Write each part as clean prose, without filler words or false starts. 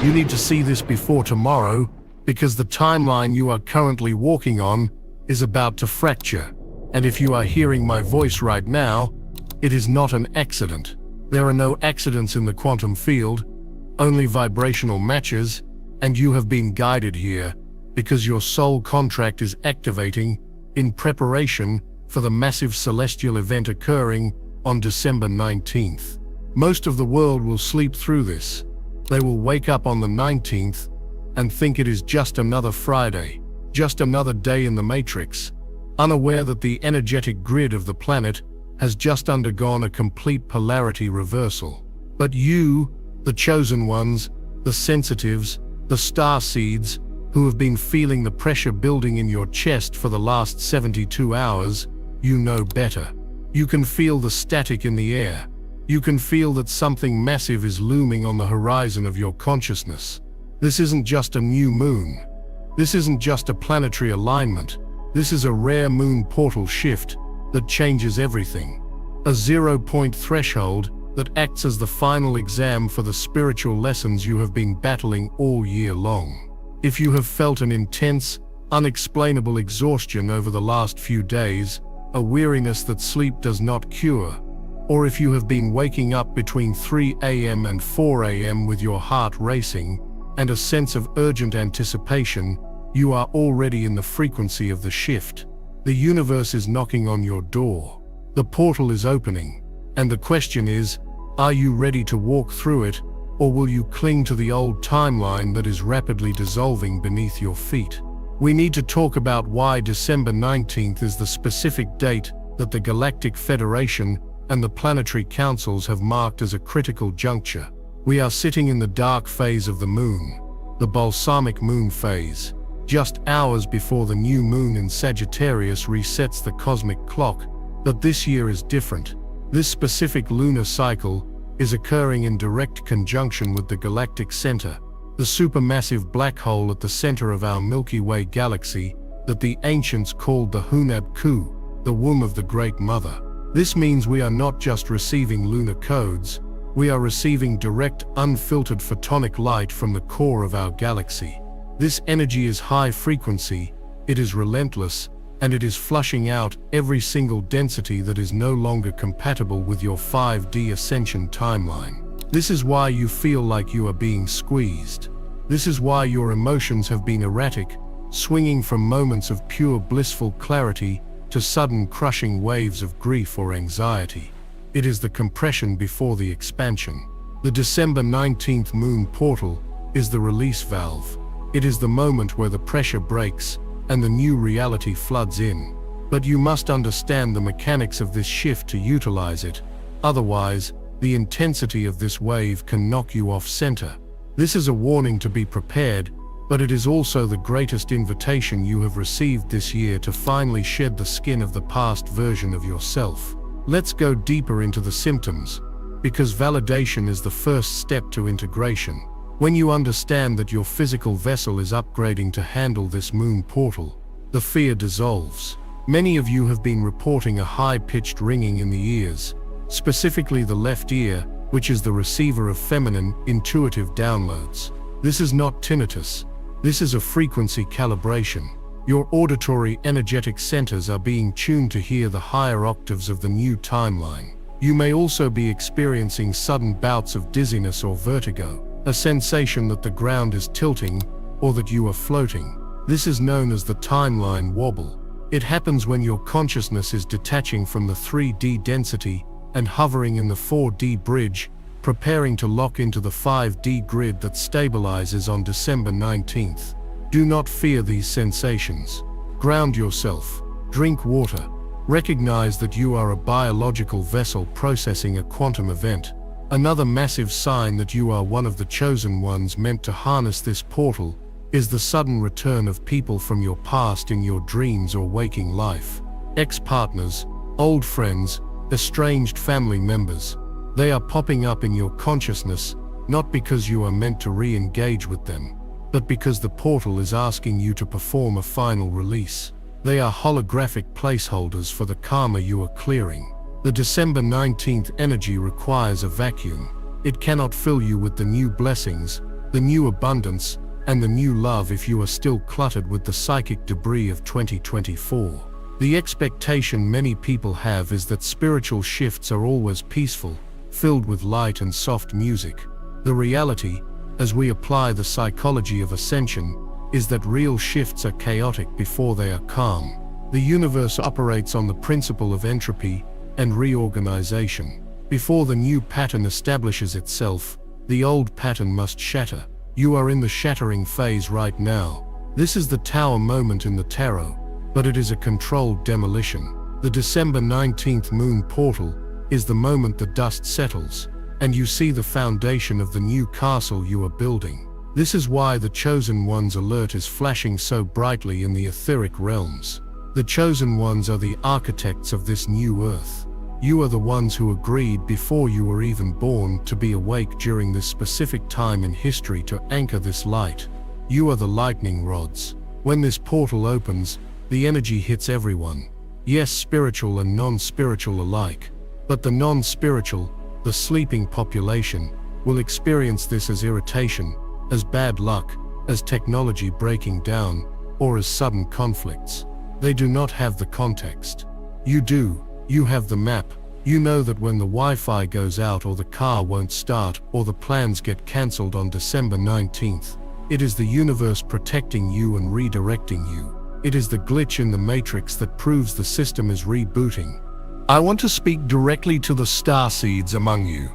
You need to see this before tomorrow, because the timeline you are currently walking on is about to fracture. And if you are hearing my voice right now, it is not an accident. There are no accidents in the quantum field, only vibrational matches, and you have been guided here because your soul contract is activating in preparation for the massive celestial event occurring on December 19th. Most of the world will sleep through this. They will wake up on the 19th and think it is just another Friday, just another day in the Matrix, unaware that the energetic grid of the planet has just undergone a complete polarity reversal. But you, the chosen ones, the sensitives, the star seeds, who have been feeling the pressure building in your chest for the last 72 hours, you know better. You can feel the static in the air. You can feel that something massive is looming on the horizon of your consciousness. This isn't just a new moon. This isn't just a planetary alignment. This is a rare moon portal shift that changes everything. A 0-point threshold that acts as the final exam for the spiritual lessons you have been battling all year long. If you have felt an intense, unexplainable exhaustion over the last few days, a weariness that sleep does not cure, or if you have been waking up between 3 a.m. and 4 a.m. with your heart racing and a sense of urgent anticipation, you are already in the frequency of the shift. The universe is knocking on your door. The portal is opening, and the question is, are you ready to walk through it, or will you cling to the old timeline that is rapidly dissolving beneath your feet? We need to talk about why December 19th is the specific date that the Galactic Federation and the planetary councils have marked as a critical juncture. We are sitting in the dark phase of the moon, the balsamic moon phase, just hours before the new moon in Sagittarius resets the cosmic clock. But this year is different. This specific lunar cycle is occurring in direct conjunction with the galactic center, the supermassive black hole at the center of our Milky Way galaxy that the ancients called the Hunab Ku, the womb of the Great Mother. This means we are not just receiving lunar codes, we are receiving direct, unfiltered photonic light from the core of our galaxy. This energy is high frequency, it is relentless, and it is flushing out every single density that is no longer compatible with your 5D ascension timeline. This is why you feel like you are being squeezed. This is why your emotions have been erratic, swinging from moments of pure blissful clarity to sudden crushing waves of grief or anxiety. It is the compression before the expansion. The December 19th moon portal is the release valve. It is the moment where the pressure breaks and the new reality floods in. But you must understand the mechanics of this shift to utilize it. Otherwise, the intensity of this wave can knock you off center. This is a warning to be prepared, but it is also the greatest invitation you have received this year to finally shed the skin of the past version of yourself. Let's go deeper into the symptoms, because validation is the first step to integration. When you understand that your physical vessel is upgrading to handle this moon portal, the fear dissolves. Many of you have been reporting a high-pitched ringing in the ears, specifically the left ear, which is the receiver of feminine, intuitive downloads. This is not tinnitus. This is a frequency calibration. Your auditory energetic centers are being tuned to hear the higher octaves of the new timeline. You may also be experiencing sudden bouts of dizziness or vertigo, a sensation that the ground is tilting or that you are floating. This is known as the timeline wobble. It happens when your consciousness is detaching from the 3D density and hovering in the 4D bridge, preparing to lock into the 5D grid that stabilizes on December 19th. Do not fear these sensations. Ground yourself. Drink water. Recognize that you are a biological vessel processing a quantum event. Another massive sign that you are one of the chosen ones meant to harness this portal is the sudden return of people from your past in your dreams or waking life. Ex-partners, old friends, estranged family members. They are popping up in your consciousness, not because you are meant to re-engage with them, but because the portal is asking you to perform a final release. They are holographic placeholders for the karma you are clearing. The December 19th energy requires a vacuum. It cannot fill you with the new blessings the new abundance, and the new love if you are still cluttered with the psychic debris of 2024. The expectation many people have is that spiritual shifts are always peaceful, filled with light and soft music. The reality, as we apply the psychology of ascension, is that real shifts are chaotic before they are calm. The universe operates on the principle of entropy and reorganization. Before the new pattern establishes itself, the old pattern must shatter. You are in the shattering phase right now. This is the tower moment in the tarot, but it is a controlled demolition. The December 19th moon portal is the moment the dust settles, and you see the foundation of the new castle you are building. This is why the Chosen One's alert is flashing so brightly in the etheric realms. The Chosen Ones are the architects of this new earth. You are the ones who agreed before you were even born to be awake during this specific time in history to anchor this light. You are the lightning rods. When this portal opens, the energy hits everyone. Yes, spiritual and non-spiritual alike. But the non-spiritual, the sleeping population, will experience this as irritation, as bad luck, as technology breaking down, or as sudden conflicts. They do not have the context. You do. You have the map. You know that when the Wi-Fi goes out or the car won't start or the plans get cancelled on December 19th, it is the universe protecting you and redirecting you. It is the glitch in the matrix that proves the system is rebooting. I want to speak directly to the starseeds among you.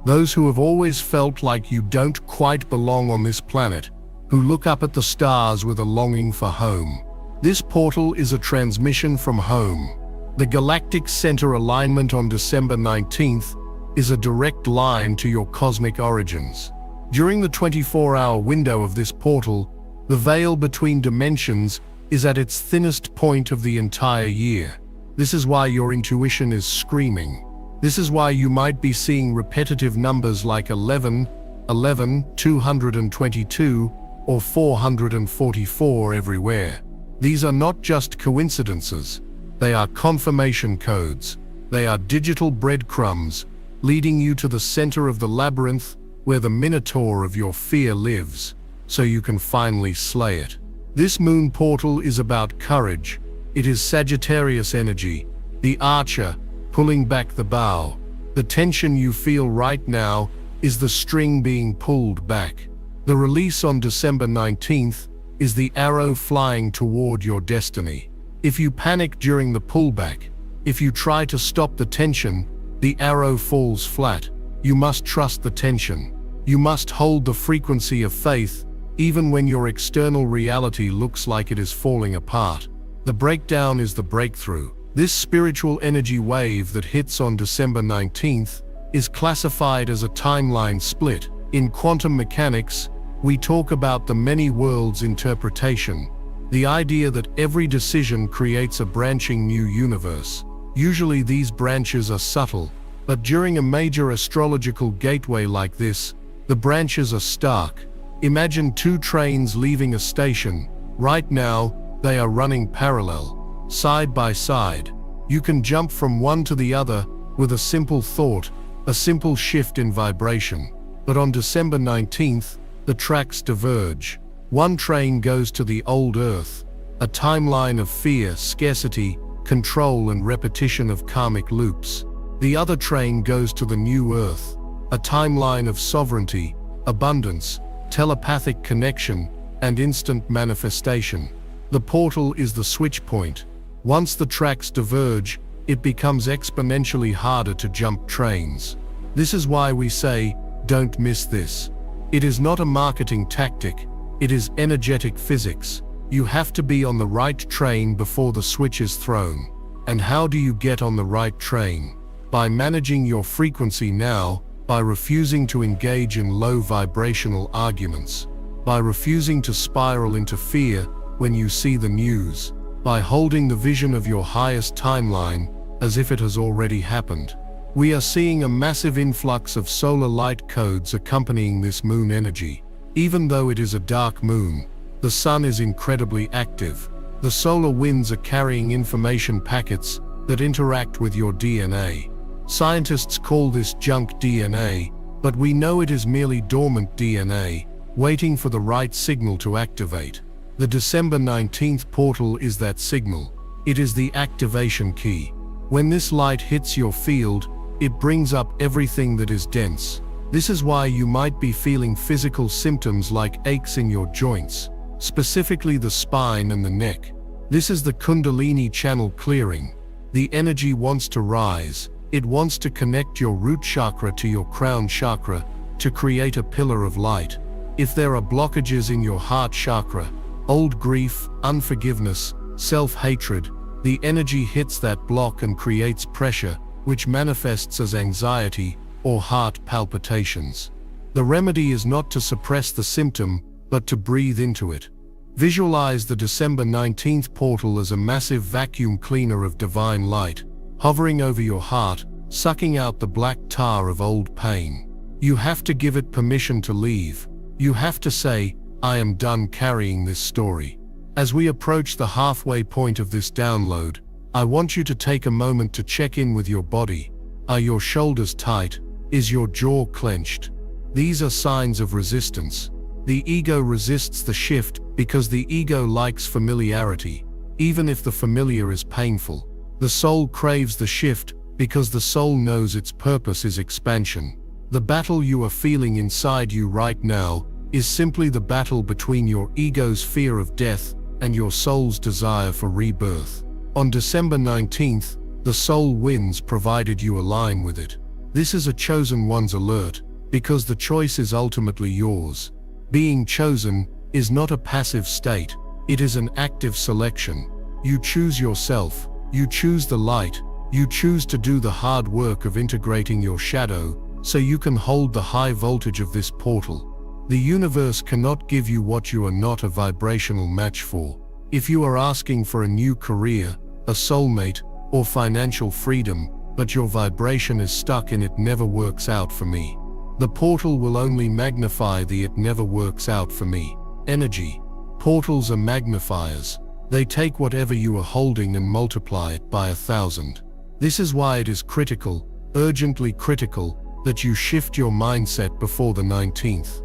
Those who have always felt like you don't quite belong on this planet, who look up at the stars with a longing for home. This portal is a transmission from home. The galactic center alignment on December 19th is a direct line to your cosmic origins. During the 24-hour window of this portal, the veil between dimensions is at its thinnest point of the entire year. This is why your intuition is screaming. This is why you might be seeing repetitive numbers like 11, 11, 222, or 444 everywhere. These are not just coincidences. They are confirmation codes. They are digital breadcrumbs, leading you to the center of the labyrinth where the minotaur of your fear lives, so you can finally slay it. This moon portal is about courage. It is Sagittarius energy, the archer, pulling back the bow. The tension you feel right now is the string being pulled back. The release on December 19th is the arrow flying toward your destiny. If you panic during the pullback, if you try to stop the tension, the arrow falls flat. You must trust the tension. You must hold the frequency of faith, even when your external reality looks like it is falling apart. The breakdown is the breakthrough. This spiritual energy wave that hits on December 19th is classified as a timeline split. In quantum mechanics, we talk about the many worlds interpretation, the idea that every decision creates a branching new universe. Usually these branches are subtle, but during a major astrological gateway like this, the branches are stark. Imagine two trains leaving a station. Right now, they are running parallel, side by side. You can jump from one to the other with a simple thought, a simple shift in vibration. But on December 19th, the tracks diverge. One train goes to the old Earth, a timeline of fear, scarcity, control, and repetition of karmic loops. The other train goes to the new Earth, a timeline of sovereignty, abundance, telepathic connection, and instant manifestation. The portal is the switch point. Once the tracks diverge, it becomes exponentially harder to jump trains. This is why we say, don't miss this. It is not a marketing tactic. It is energetic physics. You have to be on the right train before the switch is thrown. And how do you get on the right train? By managing your frequency now, by refusing to engage in low vibrational arguments, by refusing to spiral into fear when you see the news, by holding the vision of your highest timeline as if it has already happened. We are seeing a massive influx of solar light codes accompanying this moon energy. Even though it is a dark moon, the sun is incredibly active. The solar winds are carrying information packets that interact with your DNA. Scientists call this junk DNA, but we know it is merely dormant DNA. waiting for the right signal to activate. The December 19th portal is that signal. It is the activation key. When this light hits your field, it brings up everything that is dense. This is why you might be feeling physical symptoms like aches in your joints, specifically the spine and the neck. This is the Kundalini channel clearing. The energy wants to rise. It wants to connect your root chakra to your crown chakra to create a pillar of light. If there are blockages in your heart chakra, old grief, unforgiveness, self-hatred, the energy hits that block and creates pressure, which manifests as anxiety or heart palpitations. The remedy is not to suppress the symptom, but to breathe into it. Visualize the December 19th portal as a massive vacuum cleaner of divine light, hovering over your heart, sucking out the black tar of old pain. You have to give it permission to leave. You have to say, I am done carrying this story. As we approach the halfway point of this download, I want you to take a moment to check in with your body. Are your shoulders tight? Is your jaw clenched? These are signs of resistance. The ego resists the shift because the ego likes familiarity, even if the familiar is painful. The soul craves the shift because the soul knows its purpose is expansion. The battle you are feeling inside you right now is simply the battle between your ego's fear of death and your soul's desire for rebirth. On December 19th, the soul wins provided you align with it. This is a chosen one's alert, because the choice is ultimately yours. Being chosen is not a passive state, it is an active selection. You choose yourself, you choose the light, you choose to do the hard work of integrating your shadow, so you can hold the high voltage of this portal. The universe cannot give you what you are not a vibrational match for. If you are asking for a new career, a soulmate, or financial freedom, but your vibration is stuck in "it never works out for me," the portal will only magnify the "it never works out for me" energy. Portals are magnifiers. They take whatever you are holding and multiply it by 1,000. This is why it is critical, urgently critical, that you shift your mindset before the 19th.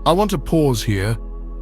I want to pause here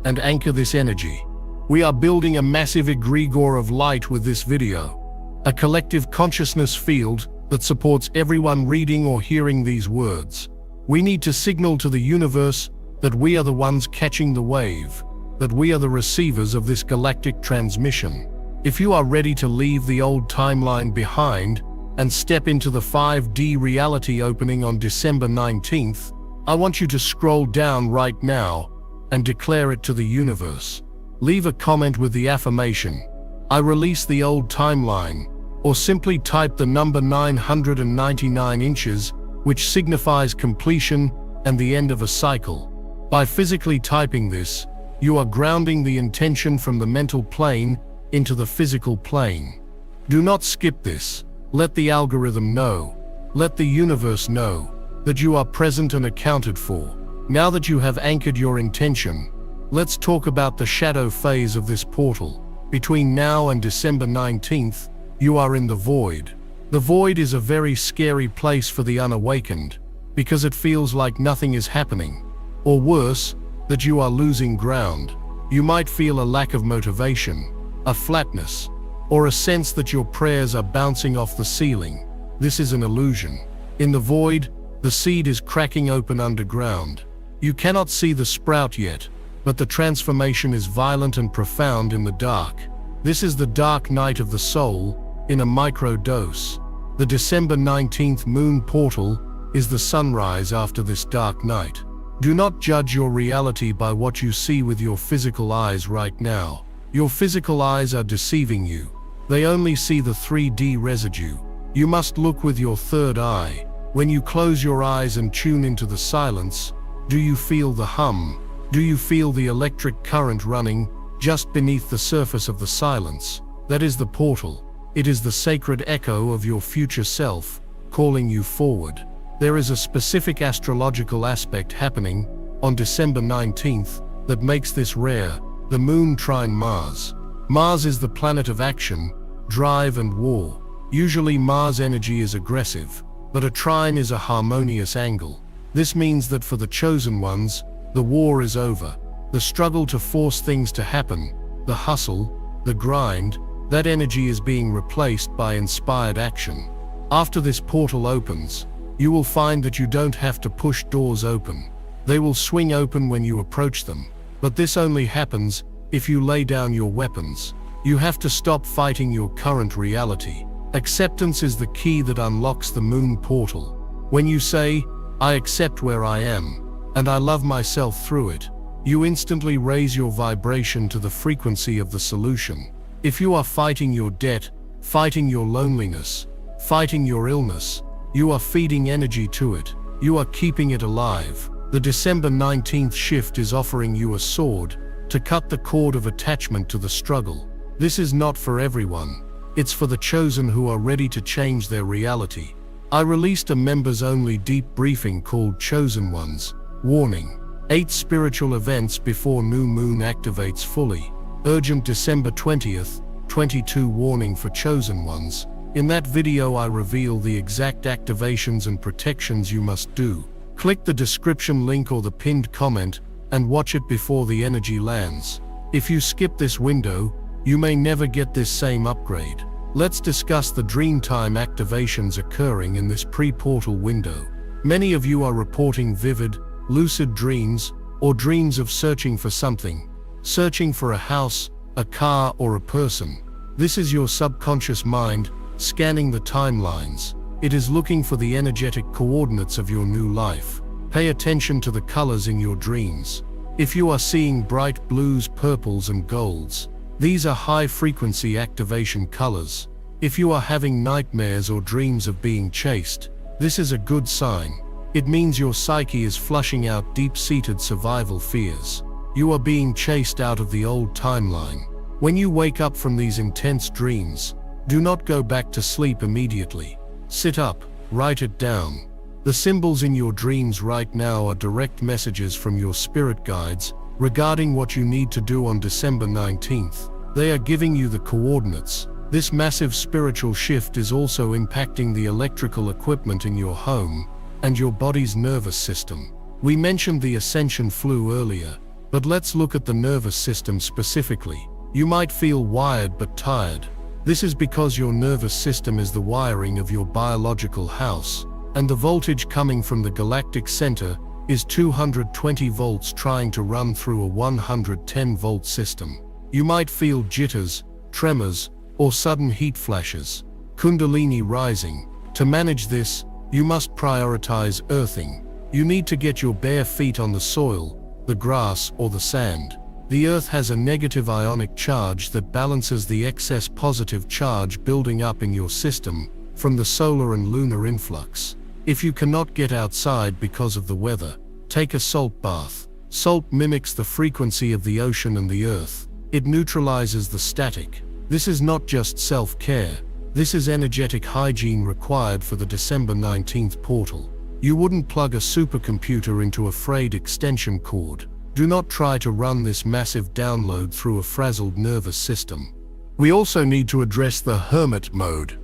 and anchor this energy. We are building a massive egregore of light with this video, a collective consciousness field that supports everyone reading or hearing these words. We need to signal to the universe that we are the ones catching the wave, that we are the receivers of this galactic transmission. If you are ready to leave the old timeline behind and step into the 5D reality opening on December 19th, I want you to scroll down right now and declare it to the universe. Leave a comment with the affirmation, "I release the old timeline," or simply type the number 999 inches, which signifies completion and the end of a cycle. By physically typing this, you are grounding the intention from the mental plane into the physical plane. Do not skip this. Let the algorithm know, let the universe know, that you are present and accounted for. Now that you have anchored your intention, let's talk about the shadow phase of this portal. Between now and December 19th, you are in the void. The void is a very scary place for the unawakened, because it feels like nothing is happening. Or worse, that you are losing ground. You might feel a lack of motivation, a flatness, or a sense that your prayers are bouncing off the ceiling. This is an illusion. In the void, the seed is cracking open underground. You cannot see the sprout yet, but the transformation is violent and profound in the dark. This is the dark night of the soul, in a micro-dose. The December 19th moon portal is the sunrise after this dark night. Do not judge your reality by what you see with your physical eyes right now. Your physical eyes are deceiving you. They only see the 3D residue. You must look with your third eye. When you close your eyes and tune into the silence, do you feel the hum? Do you feel the electric current running just beneath the surface of the silence? That is the portal. It is the sacred echo of your future self, calling you forward. There is a specific astrological aspect happening on December 19th that makes this rare: the moon trine Mars. Mars is the planet of action, drive and war. Usually Mars energy is aggressive, but a trine is a harmonious angle. This means that for the chosen ones, The war is over. The struggle to force things to happen, the hustle, the grind, that energy is being replaced by inspired action. After this portal opens, you will find that you don't have to push doors open. They will swing open when you approach them. But this only happens if you lay down your weapons. You have to stop fighting your current reality. Acceptance is the key that unlocks the moon portal. When you say, "I accept where I am, and I love myself through it," you instantly raise your vibration to the frequency of the solution. If you are fighting your debt, fighting your loneliness, fighting your illness, you are feeding energy to it. You are keeping it alive. The December 19th shift is offering you a sword to cut the cord of attachment to the struggle. This is not for everyone. It's for the chosen who are ready to change their reality. I released a members-only deep briefing called Chosen Ones. Warning: 8 spiritual events before new moon activates fully. Urgent December 20th, 22 warning for chosen ones. In that video I reveal the exact activations and protections you must do. Click the description link or the pinned comment and watch it before the energy lands. If you skip this window, you may never get this same upgrade. Let's discuss the Dreamtime activations occurring in this pre-portal window. Many of you are reporting vivid, lucid dreams, or dreams of searching for something. Searching for a house, a car, or a person. This is your subconscious mind scanning the timelines. It is looking for the energetic coordinates of your new life. Pay attention to the colors in your dreams. If you are seeing bright blues, purples, and golds, these are high-frequency activation colors. If you are having nightmares or dreams of being chased, this is a good sign. It means your psyche is flushing out deep-seated survival fears. You are being chased out of the old timeline. When you wake up from these intense dreams, do not go back to sleep immediately. Sit up, write it down. The symbols in your dreams right now are direct messages from your spirit guides regarding what you need to do on December 19th. They are giving you the coordinates. This massive spiritual shift is also impacting the electrical equipment in your home and your body's nervous system. We mentioned the ascension flu earlier, but let's look at the nervous system specifically. You might feel wired but tired. This is because your nervous system is the wiring of your biological house, and the voltage coming from the galactic center is 220 volts trying to run through a 110 volt system. You might feel jitters, tremors, or sudden heat flashes. Kundalini rising. To manage this, you must prioritize earthing. You need to get your bare feet on the soil, the grass, or the sand. The earth has a negative ionic charge that balances the excess positive charge building up in your system from the solar and lunar influx. If you cannot get outside because of the weather, take a salt bath. Salt mimics the frequency of the ocean and the earth. It neutralizes the static. This is not just self-care. This is energetic hygiene required for the December 19th portal. You wouldn't plug a supercomputer into a frayed extension cord. Do not try to run this massive download through a frazzled nervous system. We also need to address the hermit mode.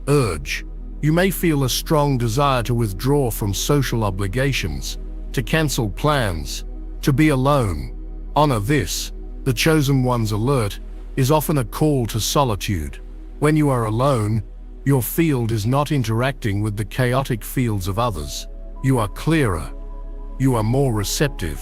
Urge. You may feel a strong desire to withdraw from social obligations, to cancel plans, to be alone. Honor this. The Chosen One's alert is often a call to solitude. When you are alone, your field is not interacting with the chaotic fields of others. You are clearer. You are more receptive.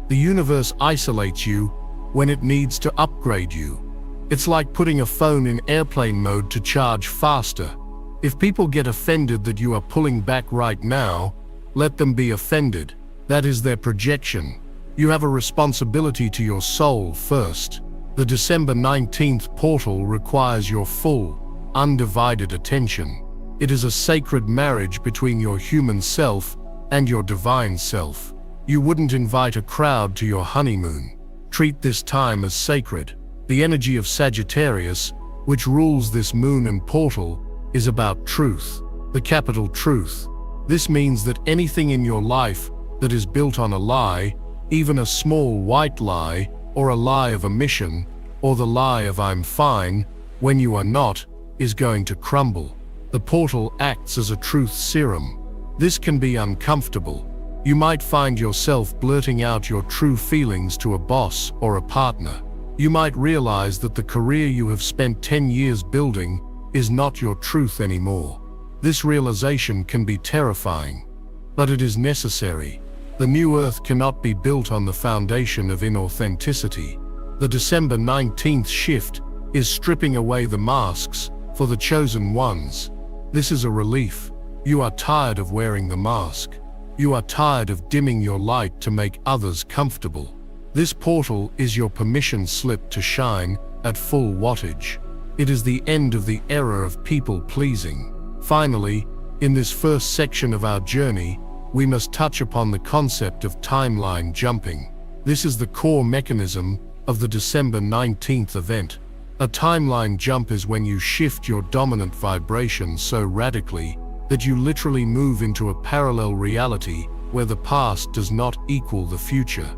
The universe isolates you when it needs to upgrade you. It's like putting a phone in airplane mode to charge faster. If people get offended that you are pulling back right now, let them be offended. That is their projection. You have a responsibility to your soul first. The December 19th portal requires your full, undivided attention. It is a sacred marriage between your human self and your divine self. You wouldn't invite a crowd to your honeymoon. Treat this time as sacred. The energy of Sagittarius, which rules this moon and portal, is about truth, the capital truth. This means that anything in your life that is built on a lie, even a small white lie, or a lie of omission, or the lie of I'm fine when you are not, is going to crumble. The portal acts as a truth serum. This can be uncomfortable. You might find yourself blurting out your true feelings to a boss or a partner. You might realize that the career you have spent 10 years building is not your truth anymore. This realization can be terrifying, but it is necessary. The new earth cannot be built on the foundation of inauthenticity. The December 19th shift is stripping away the masks for the chosen ones. This is a relief. You are tired of wearing the mask. You are tired of dimming your light to make others comfortable. This portal is your permission slip to shine at full wattage. It is the end of the era of people-pleasing. Finally, in this first section of our journey, we must touch upon the concept of timeline jumping. This is the core mechanism of the December 19th event. A timeline jump is when you shift your dominant vibration so radically that you literally move into a parallel reality where the past does not equal the future.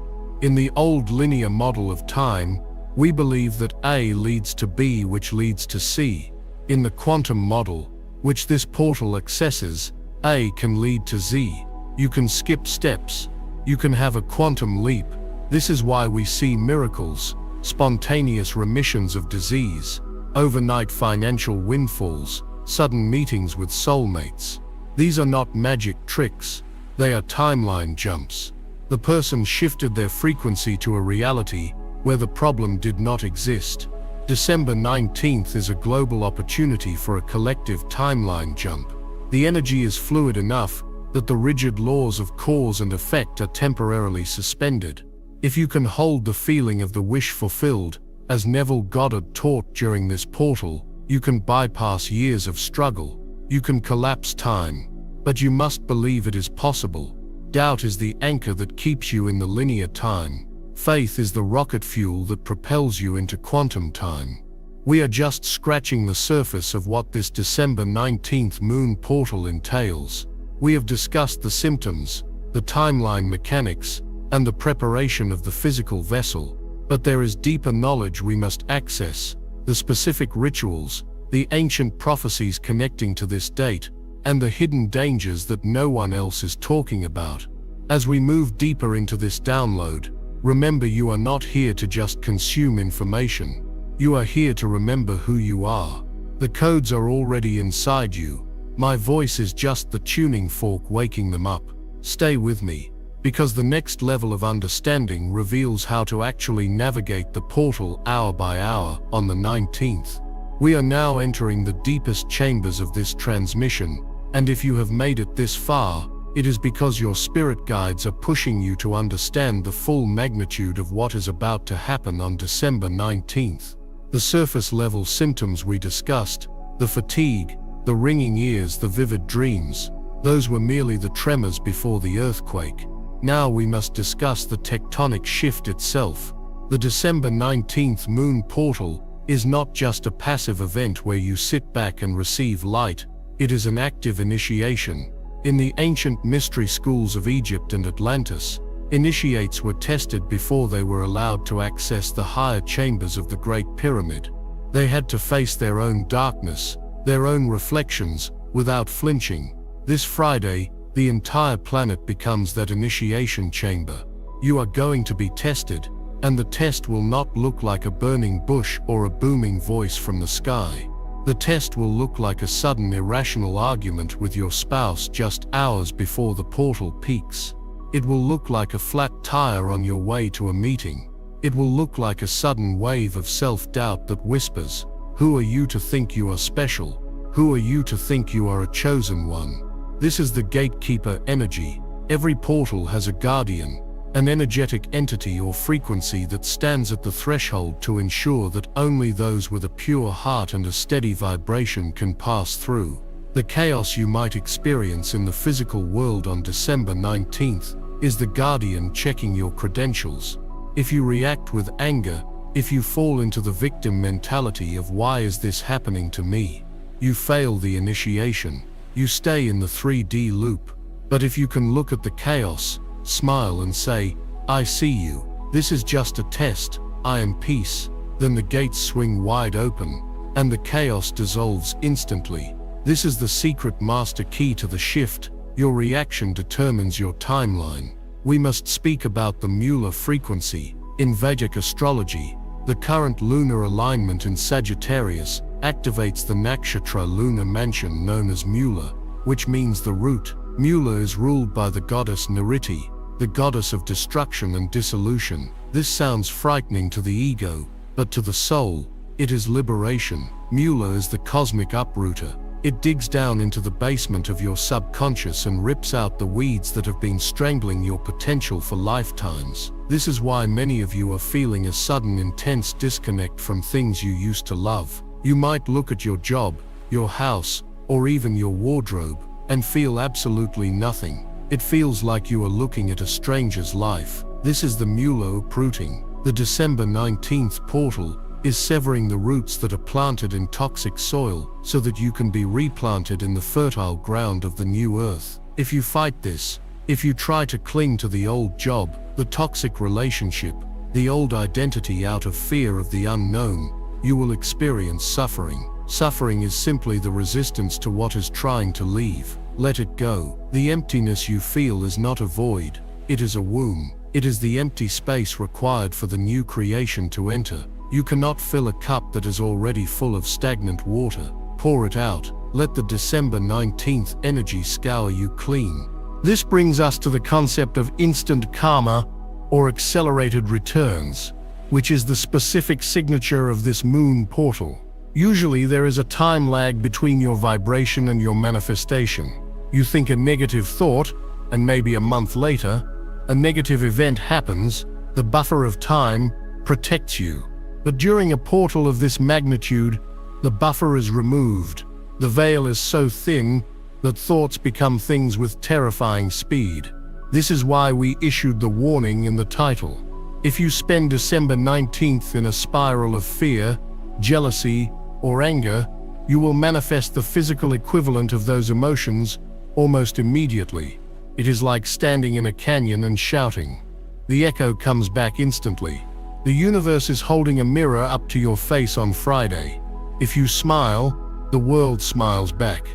In the old linear model of time, we believe that A leads to B, which leads to C. In the quantum model, which this portal accesses, A can lead to Z. You can skip steps. You can have a quantum leap. This is why we see miracles, spontaneous remissions of disease, overnight financial windfalls, sudden meetings with soulmates. These are not magic tricks. They are timeline jumps. The person shifted their frequency to a reality where the problem did not exist. December 19th is a global opportunity for a collective timeline jump. The energy is fluid enough that the rigid laws of cause and effect are temporarily suspended. If you can hold the feeling of the wish fulfilled, as Neville Goddard taught during this portal, you can bypass years of struggle. You can collapse time. But you must believe it is possible. Doubt is the anchor that keeps you in the linear time. Faith is the rocket fuel that propels you into quantum time. We are just scratching the surface of what this December 19th moon portal entails. We have discussed the symptoms, the timeline mechanics, and the preparation of the physical vessel. But there is deeper knowledge we must access, the specific rituals, the ancient prophecies connecting to this date, and the hidden dangers that no one else is talking about. As we move deeper into this download, remember you are not here to just consume information. You are here to remember who you are. The codes are already inside you. My voice is just the tuning fork waking them up. Stay with me, because the next level of understanding reveals how to actually navigate the portal hour by hour on the 19th. We are now entering the deepest chambers of this transmission, and if you have made it this far, it is because your spirit guides are pushing you to understand the full magnitude of what is about to happen on December 19th. The surface level symptoms we discussed, the fatigue, the ringing ears, the vivid dreams, those were merely the tremors before the earthquake. Now we must discuss the tectonic shift itself. The December 19th moon portal is not just a passive event where you sit back and receive light, it is an active initiation. In the ancient mystery schools of Egypt and Atlantis, initiates were tested before they were allowed to access the higher chambers of the Great Pyramid. They had to face their own darkness, their own reflections, without flinching. This Friday, the entire planet becomes that initiation chamber. You are going to be tested, and the test will not look like a burning bush or a booming voice from the sky. The test will look like a sudden irrational argument with your spouse just hours before the portal peaks. It will look like a flat tire on your way to a meeting. It will look like a sudden wave of self-doubt that whispers, "Who are you to think you are special? Who are you to think you are a chosen one?" This is the gatekeeper energy. Every portal has a guardian, an energetic entity or frequency that stands at the threshold to ensure that only those with a pure heart and a steady vibration can pass through. The chaos you might experience in the physical world on December 19th is the guardian checking your credentials. If you react with anger, if you fall into the victim mentality of "why is this happening to me?" you fail the initiation. You stay in the 3D loop. But if you can look at the chaos, smile and say, "I see you. This is just a test. I am peace," then the gates swing wide open, and the chaos dissolves instantly. This is the secret master key to the shift, Your reaction determines your timeline. We must speak about the Mueller frequency. In Vedic astrology, the current lunar alignment in Sagittarius activates the nakshatra lunar mansion known as Mueller, which means the root. Mueller is ruled by the goddess Niriti, the goddess of destruction and dissolution. This sounds frightening to the ego, but to the soul, it is liberation. Mueller is the cosmic uprooter. It digs down into the basement of your subconscious and rips out the weeds that have been strangling your potential for lifetimes. This is why many of you are feeling a sudden intense disconnect from things you used to love. You might look at your job, your house, or even your wardrobe, and feel absolutely nothing. It feels like you are looking at a stranger's life. This is the Mueller uprooting. The December 19th portal is severing the roots that are planted in toxic soil so that you can be replanted in the fertile ground of the new earth. If you fight this, if you try to cling to the old job, the toxic relationship, the old identity out of fear of the unknown, you will experience suffering. Suffering is simply the resistance to what is trying to leave. Let it go. The emptiness you feel is not a void, it is a womb. It is the empty space required for the new creation to enter. You cannot fill a cup that is already full of stagnant water. Pour it out. Let the December 19th energy scour you clean. This brings us to the concept of instant karma or accelerated returns, which is the specific signature of this moon portal. Usually there is a time lag between your vibration and your manifestation. You think a negative thought, and maybe a month later, a negative event happens. The buffer of time protects you. But during a portal of this magnitude, the buffer is removed. The veil is so thin that thoughts become things with terrifying speed. This is why we issued the warning in the title. If you spend December 19th in a spiral of fear, jealousy, or anger, you will manifest the physical equivalent of those emotions almost immediately. It is like standing in a canyon and shouting. The echo comes back instantly. The universe is holding a mirror up to your face on Friday. If you smile, the world smiles back.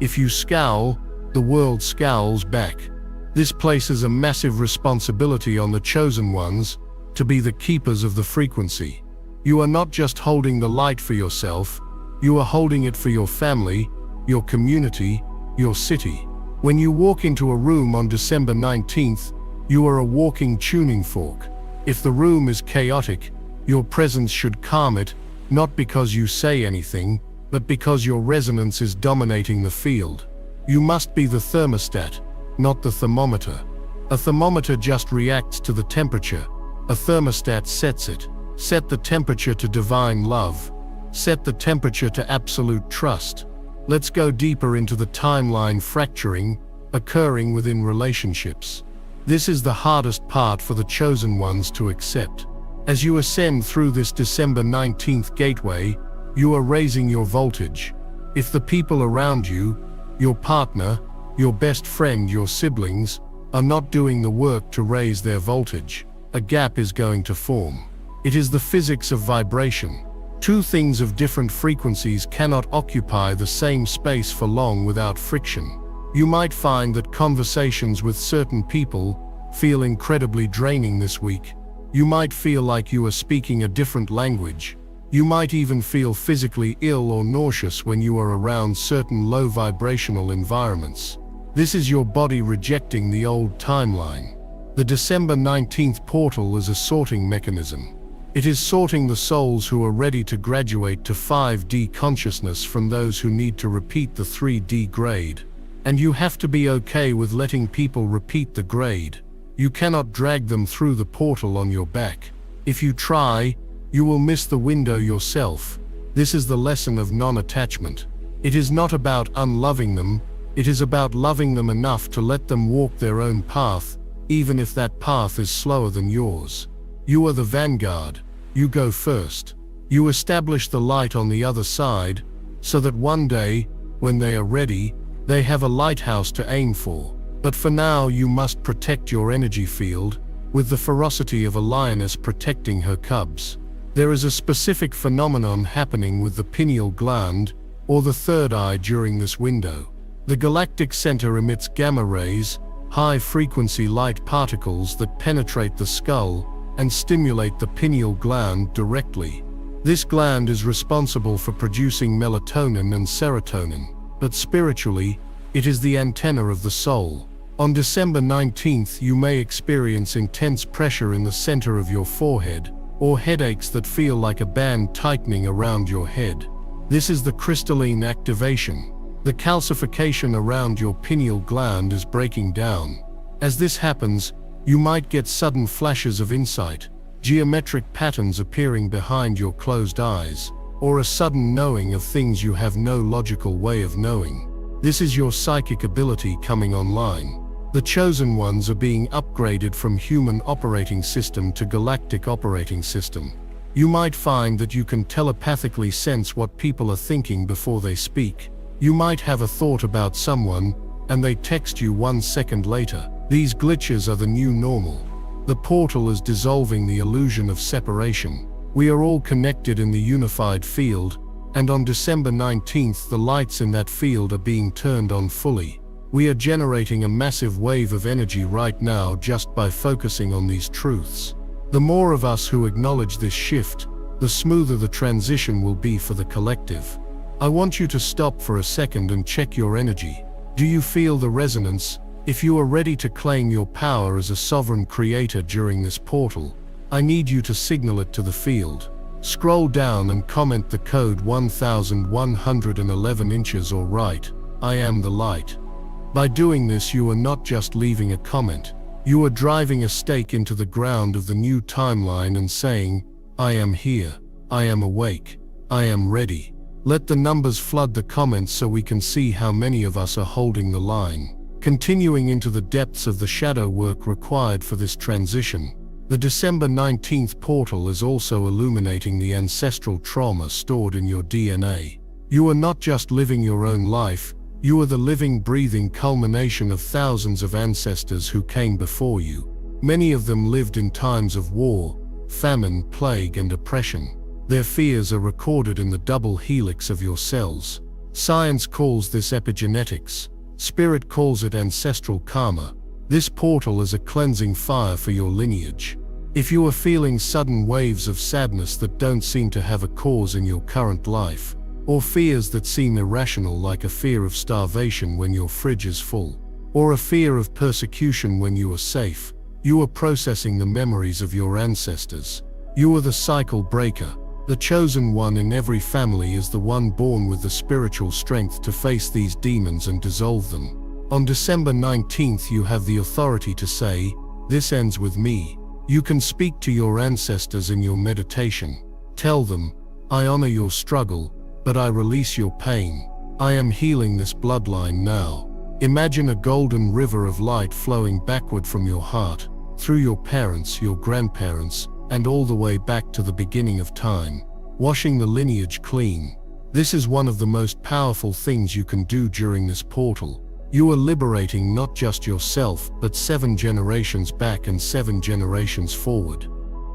If you scowl, the world scowls back. This places a massive responsibility on the chosen ones to be the keepers of the frequency. You are not just holding the light for yourself, you are holding it for your family, your community, your city. When you walk into a room on December 19th, you are a walking tuning fork. If the room is chaotic, your presence should calm it, not because you say anything, but because your resonance is dominating the field. You must be the thermostat, not the thermometer. A thermometer just reacts to the temperature. A thermostat sets it. Set the temperature to divine love. Set the temperature to absolute trust. Let's go deeper into the timeline fracturing occurring within relationships. This is the hardest part for the chosen ones to accept. As you ascend through this December 19th gateway, you are raising your voltage. If the people around you, your partner, your best friend, your siblings, are not doing the work to raise their voltage, a gap is going to form. It is the physics of vibration. Two things of different frequencies cannot occupy the same space for long without friction. You might find that conversations with certain people feel incredibly draining this week. You might feel like you are speaking a different language. You might even feel physically ill or nauseous when you are around certain low vibrational environments. This is your body rejecting the old timeline. The December 19th portal is a sorting mechanism. It is sorting the souls who are ready to graduate to 5D consciousness from those who need to repeat the 3D grade. And you have to be okay with letting people repeat the grade. You cannot drag them through the portal on your back. If you try, you will miss the window yourself. This is the lesson of non-attachment. It is not about unloving them, it is about loving them enough to let them walk their own path, even if that path is slower than yours. You are the vanguard. You go first. You establish the light on the other side, so that one day, when they are ready, they have a lighthouse to aim for. But for now you must protect your energy field, with the ferocity of a lioness protecting her cubs. There is a specific phenomenon happening with the pineal gland, or the third eye during this window. The galactic center emits gamma rays, high-frequency light particles that penetrate the skull and stimulate the pineal gland directly. This gland is responsible for producing melatonin and serotonin, but spiritually, it is the antenna of the soul. On December 19th, you may experience intense pressure in the center of your forehead, or headaches that feel like a band tightening around your head. This is the crystalline activation. The calcification around your pineal gland is breaking down. As this happens, you might get sudden flashes of insight, geometric patterns appearing behind your closed eyes, or a sudden knowing of things you have no logical way of knowing. This is your psychic ability coming online. The chosen ones are being upgraded from human operating system to galactic operating system. You might find that you can telepathically sense what people are thinking before they speak. You might have a thought about someone, and they text you 1 second later. These glitches are the new normal. The portal is dissolving the illusion of separation. We are all connected in the unified field, and on December 19th the lights in that field are being turned on fully. We are generating a massive wave of energy right now just by focusing on these truths. The more of us who acknowledge this shift, the smoother the transition will be for the collective. I want you to stop for a second and check your energy. Do you feel the resonance? If you are ready to claim your power as a sovereign creator during this portal, I need you to signal it to the field. Scroll down and comment the code 1111 inches or write, "I am the light." By doing this, you are not just leaving a comment. You are driving a stake into the ground of the new timeline and saying, "I am here. I am awake. I am ready." Let the numbers flood the comments so we can see how many of us are holding the line. Continuing into the depths of the shadow work required for this transition, the December 19th portal is also illuminating the ancestral trauma stored in your DNA. You are not just living your own life, you are the living, breathing culmination of thousands of ancestors who came before you. Many of them lived in times of war, famine, plague, and oppression. Their fears are recorded in the double helix of your cells. Science calls this epigenetics. Spirit calls it ancestral karma. This portal is a cleansing fire for your lineage. If you are feeling sudden waves of sadness that don't seem to have a cause in your current life, or fears that seem irrational like a fear of starvation when your fridge is full, or a fear of persecution when you are safe, you are processing the memories of your ancestors. You are the cycle breaker. The chosen one in every family is the one born with the spiritual strength to face these demons and dissolve them. On December 19th, you have the authority to say, "This ends with me." You can speak to your ancestors in your meditation. Tell them, "I honor your struggle, but I release your pain. I am healing this bloodline now." Imagine a golden river of light flowing backward from your heart, through your parents, your grandparents, and all the way back to the beginning of time, washing the lineage clean. This is one of the most powerful things you can do during this portal. You are liberating not just yourself, but 7 generations back and 7 generations forward.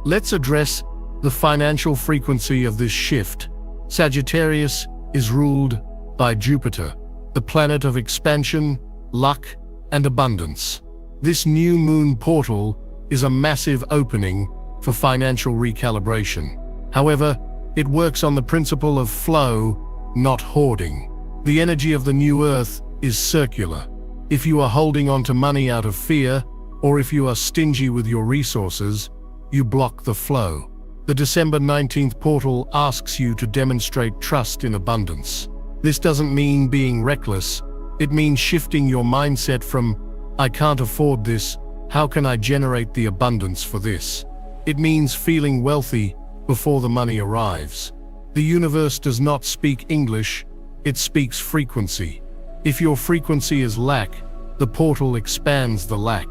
Let's address the financial frequency of this shift. Sagittarius is ruled by Jupiter, the planet of expansion, luck, and abundance. This new moon portal is a massive opening for financial recalibration. However, it works on the principle of flow, not hoarding. The energy of the new earth is circular. If you are holding on to money out of fear, or if you are stingy with your resources, you block the flow. The December 19th portal asks you to demonstrate trust in abundance. This doesn't mean being reckless. It means shifting your mindset from, "I can't afford this, how can I generate the abundance for this?" It means feeling wealthy before the money arrives. The universe does not speak English, it speaks frequency. If your frequency is lack, the portal expands the lack.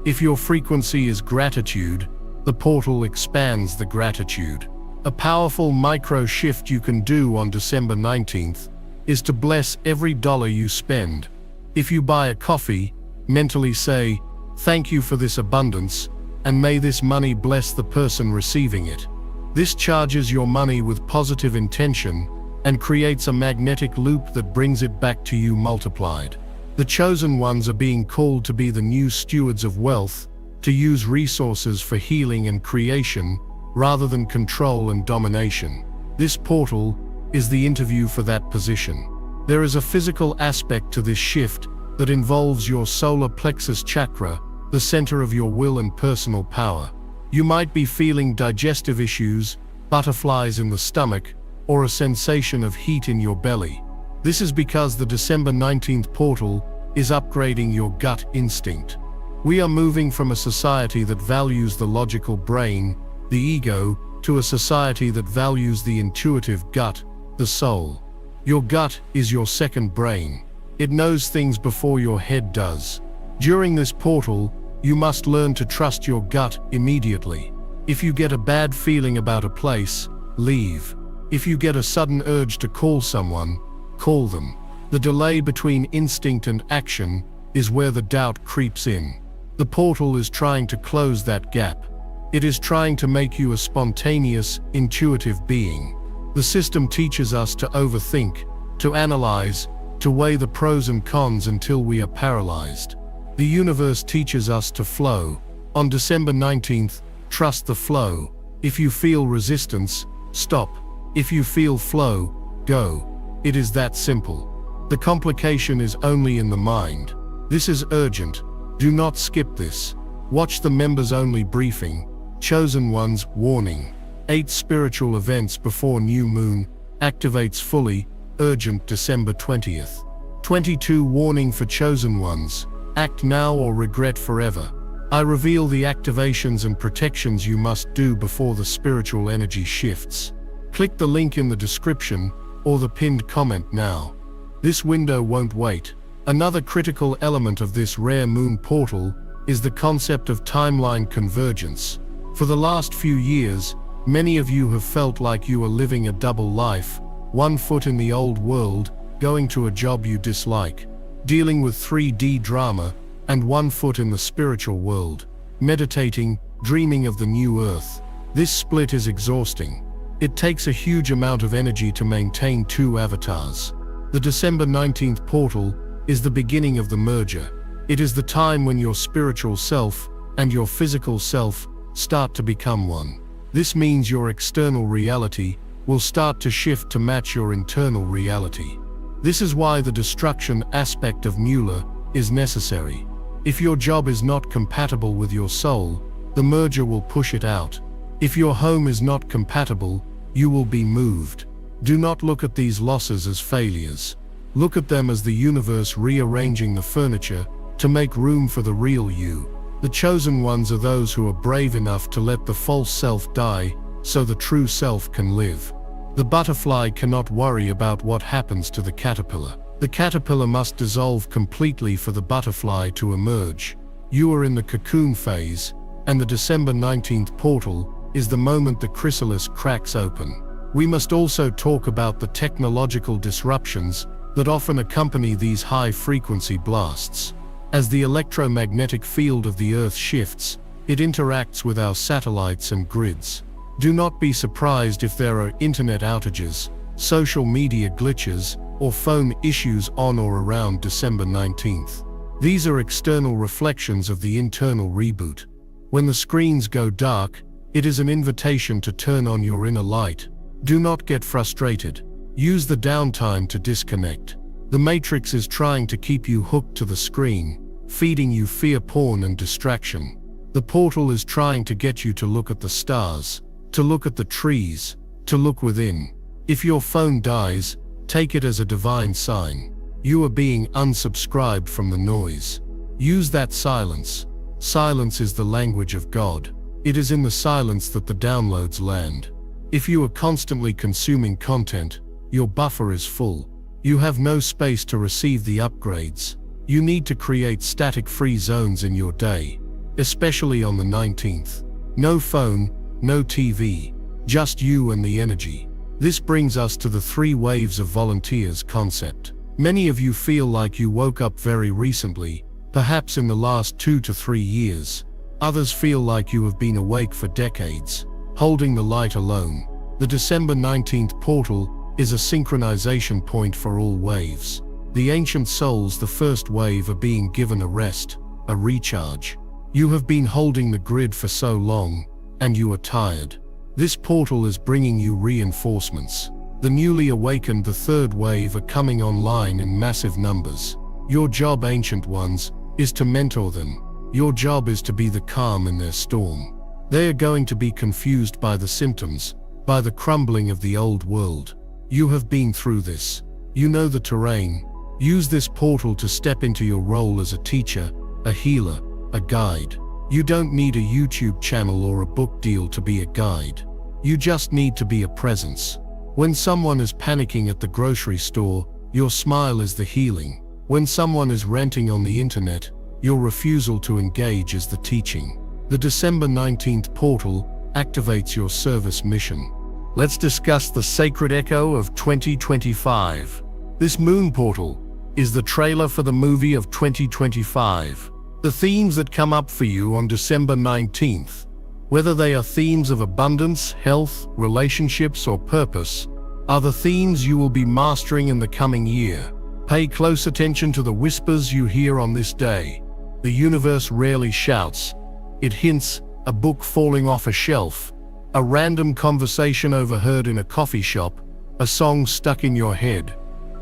If your frequency is gratitude, the portal expands the gratitude. A powerful micro shift you can do on December 19th is to bless every dollar you spend. If you buy a coffee, mentally say, "Thank you for this abundance, and may this money bless the person receiving it." This charges your money with positive intention and creates a magnetic loop that brings it back to you multiplied. The chosen ones are being called to be the new stewards of wealth, to use resources for healing and creation, rather than control and domination. This portal is the interview for that position. There is a physical aspect to this shift that involves your solar plexus chakra, the center of your will and personal power. You might be feeling digestive issues, butterflies in the stomach, or a sensation of heat in your belly. This is because the December 19th portal is upgrading your gut instinct. We are moving from a society that values the logical brain, the ego, to a society that values the intuitive gut, the soul. Your gut is your second brain. It knows things before your head does. During this portal, you must learn to trust your gut immediately. If you get a bad feeling about a place, leave. If you get a sudden urge to call someone, call them. The delay between instinct and action is where the doubt creeps in. The portal is trying to close that gap. It is trying to make you a spontaneous, intuitive being. The system teaches us to overthink, to analyze, to weigh the pros and cons until we are paralyzed. The universe teaches us to flow. On December 19th, trust the flow. If you feel resistance, stop. If you feel flow, go. It is that simple. The complication is only in the mind. This is urgent. Do not skip this. Watch the members-only briefing. Chosen Ones warning. 8 spiritual events before new moon. Activates fully. Urgent December 20th. 22 warning for chosen ones. Act now or regret forever. I reveal the activations and protections you must do before the spiritual energy shifts. Click the link in the description or the pinned comment now. This window won't wait. Another critical element of this rare moon portal is the concept of timeline convergence. For the last few years, many of you have felt like you are living a double life, one foot in the old world, going to a job you dislike, dealing with 3D drama, and 1 foot in the spiritual world, meditating, dreaming of the new earth. This split is exhausting. It takes a huge amount of energy to maintain 2 avatars. The December 19th portal is the beginning of the merger. It is the time when your spiritual self and your physical self start to become one. This means your external reality will start to shift to match your internal reality. This is why the destruction aspect of Mueller is necessary. If your job is not compatible with your soul, the merger will push it out. If your home is not compatible, you will be moved. Do not look at these losses as failures. Look at them as the universe rearranging the furniture to make room for the real you. The chosen ones are those who are brave enough to let the false self die so the true self can live. The butterfly cannot worry about what happens to the caterpillar. The caterpillar must dissolve completely for the butterfly to emerge. You are in the cocoon phase, and the December 19th portal is the moment the chrysalis cracks open. We must also talk about the technological disruptions that often accompany these high-frequency blasts. As the electromagnetic field of the Earth shifts, it interacts with our satellites and grids. Do not be surprised if there are internet outages, social media glitches, or phone issues on or around December 19th. These are external reflections of the internal reboot. When the screens go dark, it is an invitation to turn on your inner light. Do not get frustrated. Use the downtime to disconnect. The Matrix is trying to keep you hooked to the screen, feeding you fear porn and distraction. The portal is trying to get you to look at the stars, to look at the trees, to look within. If your phone dies, take it as a divine sign. You are being unsubscribed from the noise. Use that silence. Silence is the language of God. It is in the silence that the downloads land. If you are constantly consuming content, your buffer is full. You have no space to receive the upgrades. You need to create static-free zones in your day, especially on the 19th. No phone, no TV, just you and the energy. This brings us to the 3 waves of volunteers concept. Many of you feel like you woke up very recently, perhaps in the last 2 to 3 years. Others feel like you have been awake for decades, holding the light alone. The December 19th portal is a synchronization point for all waves. The ancient souls, the first wave, are being given a rest, a recharge. You have been holding the grid for so long, and you are tired. This portal is bringing you reinforcements. The newly awakened, the third wave, are coming online in massive numbers. Your job, ancient ones, is to mentor them. Your job is to be the calm in their storm. They are going to be confused by the symptoms, by the crumbling of the old world. You have been through this. You know the terrain. Use this portal to step into your role as a teacher, a healer, a guide. You don't need a YouTube channel or a book deal to be a guide. You just need to be a presence. When someone is panicking at the grocery store, your smile is the healing. When someone is ranting on the internet, your refusal to engage is the teaching. The December 19th portal activates your service mission. Let's discuss the sacred echo of 2025. This moon portal is the trailer for the movie of 2025. The themes that come up for you on December 19th, whether they are themes of abundance, health, relationships, or purpose, are the themes you will be mastering in the coming year. Pay close attention to the whispers you hear on this day. The universe rarely shouts. It hints, a book falling off a shelf, a random conversation overheard in a coffee shop, a song stuck in your head.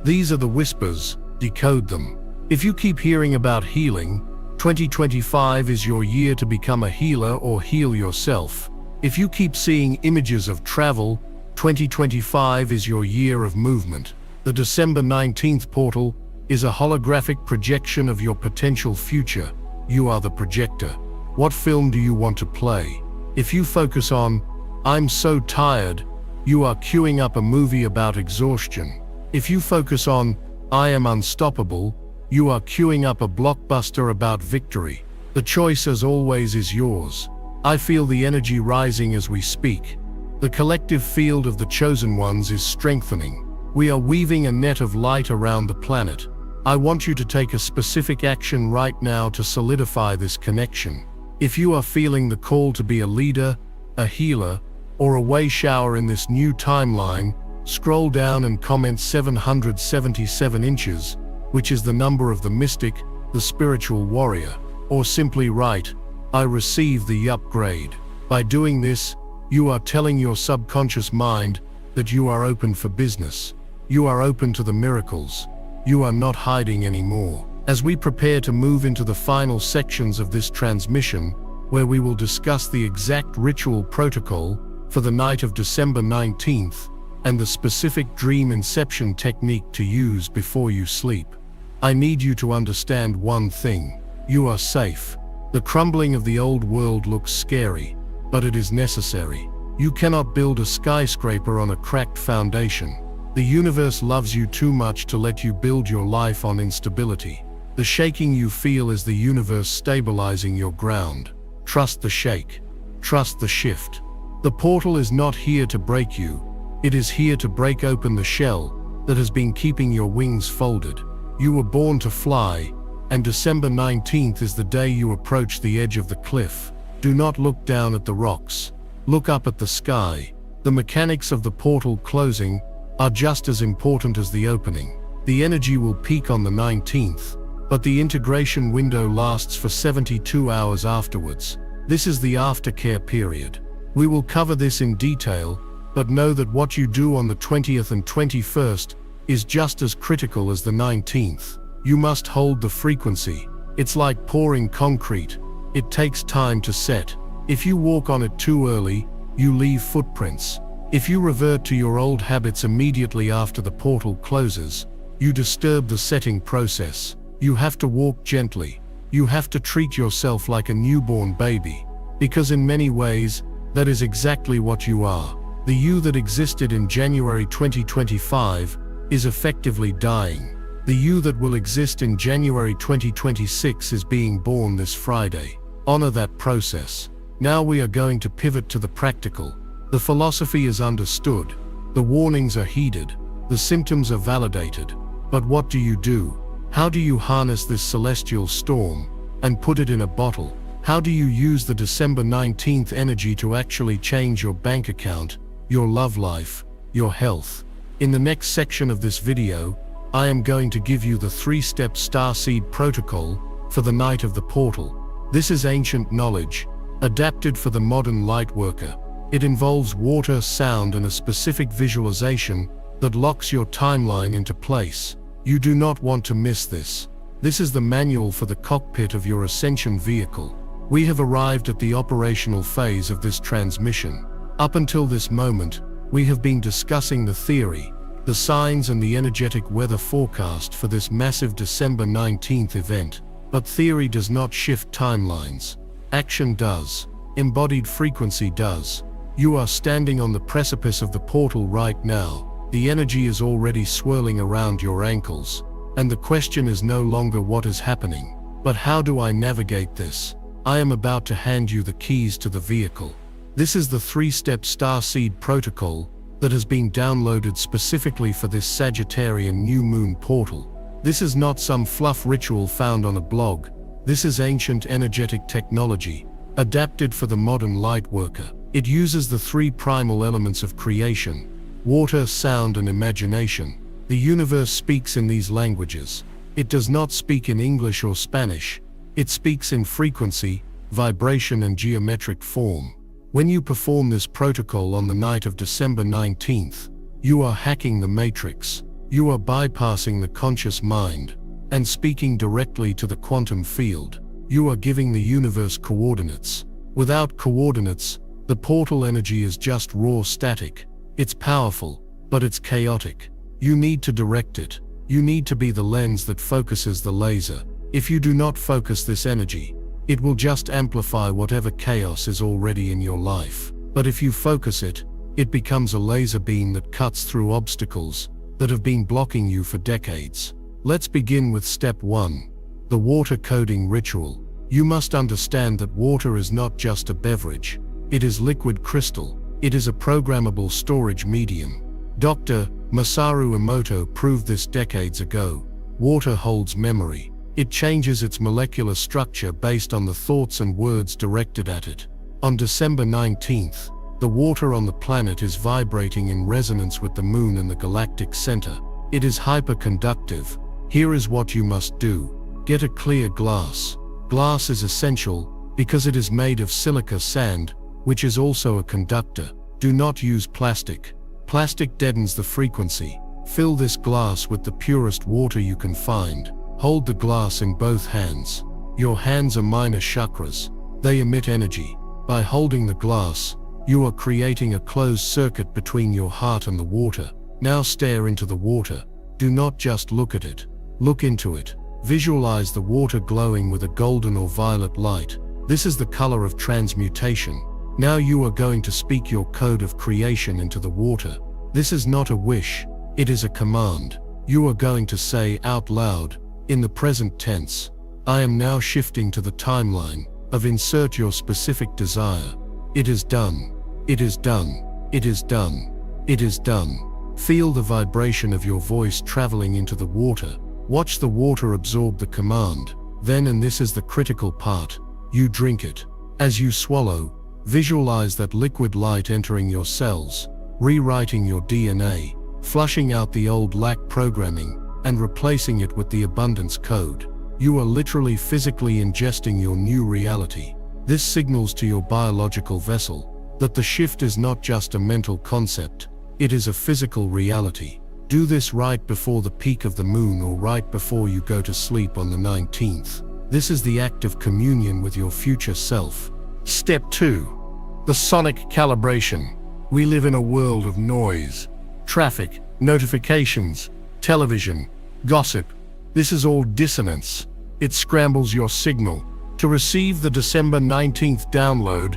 These are the whispers. Decode them. If you keep hearing about healing, 2025 is your year to become a healer or heal yourself. If you keep seeing images of travel, 2025 is your year of movement. The December 19th portal is a holographic projection of your potential future. You are the projector. What film do you want to play? If you focus on, "I'm so tired," you are queuing up a movie about exhaustion. If you focus on, "I am unstoppable," you are queuing up a blockbuster about victory. The choice, as always, is yours. I feel the energy rising as we speak. The collective field of the chosen ones is strengthening. We are weaving a net of light around the planet. I want you to take a specific action right now to solidify this connection. If you are feeling the call to be a leader, a healer, or a way shower in this new timeline, scroll down and comment 777 inches, which is the number of the mystic, the spiritual warrior, or simply write, "I receive the upgrade." By doing this, you are telling your subconscious mind that you are open for business. You are open to the miracles. You are not hiding anymore. As we prepare to move into the final sections of this transmission, where we will discuss the exact ritual protocol for the night of December 19th, and the specific dream inception technique to use before you sleep, I need you to understand one thing. You are safe. The crumbling of the old world looks scary, but it is necessary. You cannot build a skyscraper on a cracked foundation. The universe loves you too much to let you build your life on instability. The shaking you feel is the universe stabilizing your ground. Trust the shake. Trust the shift. The portal is not here to break you. It is here to break open the shell that has been keeping your wings folded. You were born to fly, and December 19th is the day you approach the edge of the cliff. Do not look down at the rocks. Look up at the sky. The mechanics of the portal closing are just as important as the opening. The energy will peak on the 19th, but the integration window lasts for 72 hours afterwards. This is the aftercare period. We will cover this in detail, but know that what you do on the 20th and 21st is just as critical as the 19th. You must hold the frequency. It's like pouring concrete. It takes time to set. If you walk on it too early, you leave footprints. If you revert to your old habits immediately after the portal closes, you disturb the setting process. You have to walk gently. You have to treat yourself like a newborn baby, because in many ways, that is exactly what you are. The you that existed in January 2025 is effectively dying. The you that will exist in January 2026 is being born this Friday. Honor that process. Now we are going to pivot to the practical. The philosophy is understood. The warnings are heeded. The symptoms are validated. But what do you do? How do you harness this celestial storm and put it in a bottle? How do you use the December 19th energy to actually change your bank account, your love life, your health? In the next section of this video, I am going to give you the 3-step starseed protocol for the night of the portal. This is ancient knowledge, adapted for the modern lightworker. It involves water, sound, and a specific visualization that locks your timeline into place. You do not want to miss this. This is the manual for the cockpit of your ascension vehicle. We have arrived at the operational phase of this transmission. Up until this moment, we have been discussing the theory, the signs, and the energetic weather forecast for this massive December 19th event. But theory does not shift timelines. Action does. Embodied frequency does. You are standing on the precipice of the portal right now. The energy is already swirling around your ankles. And the question is no longer what is happening, but how do I navigate this? I am about to hand you the keys to the vehicle. This is the 3-step starseed protocol that has been downloaded specifically for this Sagittarian new moon portal. This is not some fluff ritual found on a blog. This is ancient energetic technology, adapted for the modern lightworker. It uses the 3 primal elements of creation: water, sound, and imagination. The universe speaks in these languages. It does not speak in English or Spanish. It speaks in frequency, vibration, and geometric form. When you perform this protocol on the night of December 19th, you are hacking the matrix. You are bypassing the conscious mind and speaking directly to the quantum field. You are giving the universe coordinates. Without coordinates, the portal energy is just raw static. It's powerful, but it's chaotic. You need to direct it. You need to be the lens that focuses the laser. If you do not focus this energy, it will just amplify whatever chaos is already in your life. But if you focus it, it becomes a laser beam that cuts through obstacles that have been blocking you for decades. Let's begin with step 1, the water coding ritual. You must understand that water is not just a beverage. It is liquid crystal. It is a programmable storage medium. Dr. Masaru Emoto proved this decades ago. Water holds memory. It changes its molecular structure based on the thoughts and words directed at it. On December 19th, the water on the planet is vibrating in resonance with the moon and the galactic center. It is hyperconductive. Here is what you must do. Get a clear glass. Glass is essential because it is made of silica sand, which is also a conductor. Do not use plastic. Plastic deadens the frequency. Fill this glass with the purest water you can find. Hold the glass in both hands. Your hands are minor chakras. They emit energy. By holding the glass, you are creating a closed circuit between your heart and the water. Now stare into the water. Do not just look at it. Look into it. Visualize the water glowing with a golden or violet light. This is the color of transmutation. Now you are going to speak your code of creation into the water. This is not a wish. It is a command. You are going to say out loud, in the present tense, I am now shifting to the timeline of insert your specific desire. It is done. It is done. It is done. It is done. Feel the vibration of your voice traveling into the water. Watch the water absorb the command. Then, and this is the critical part, you drink it. As you swallow, visualize that liquid light entering your cells, rewriting your DNA, flushing out the old lack programming, and replacing it with the abundance code. You are literally physically ingesting your new reality. This signals to your biological vessel that the shift is not just a mental concept, it is a physical reality. Do this right before the peak of the moon or right before you go to sleep on the 19th. This is the act of communion with your future self. Step 2. The sonic calibration. We live in a world of noise, traffic, notifications, television, gossip. This is all dissonance. It scrambles your signal. To receive the December 19th download,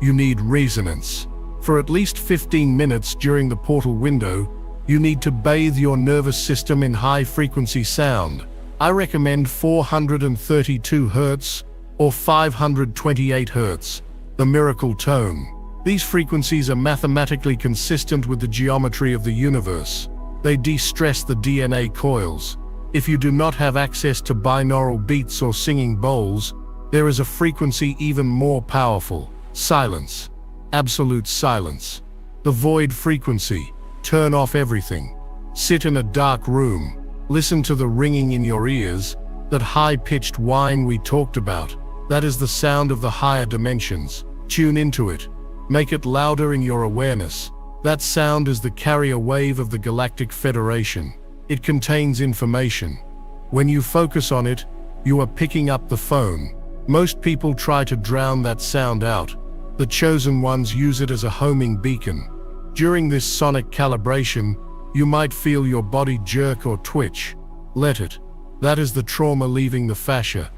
you need resonance. For at least 15 minutes during the portal window, you need to bathe your nervous system in high-frequency sound. I recommend 432 Hz or 528 Hz, the miracle tone. These frequencies are mathematically consistent with the geometry of the universe. They de-stress the DNA coils. If you do not have access to binaural beats or singing bowls, there is a frequency even more powerful: silence. Absolute silence. The void frequency. Turn off everything. Sit in a dark room. Listen to the ringing in your ears, that high-pitched whine we talked about. That is the sound of the higher dimensions. Tune into it. Make it louder in your awareness. That sound is the carrier wave of the Galactic Federation. It contains information. When you focus on it, you are picking up the phone. Most people try to drown that sound out. The chosen ones use it as a homing beacon. During this sonic calibration, you might feel your body jerk or twitch. Let it. That is the trauma leaving the fascia.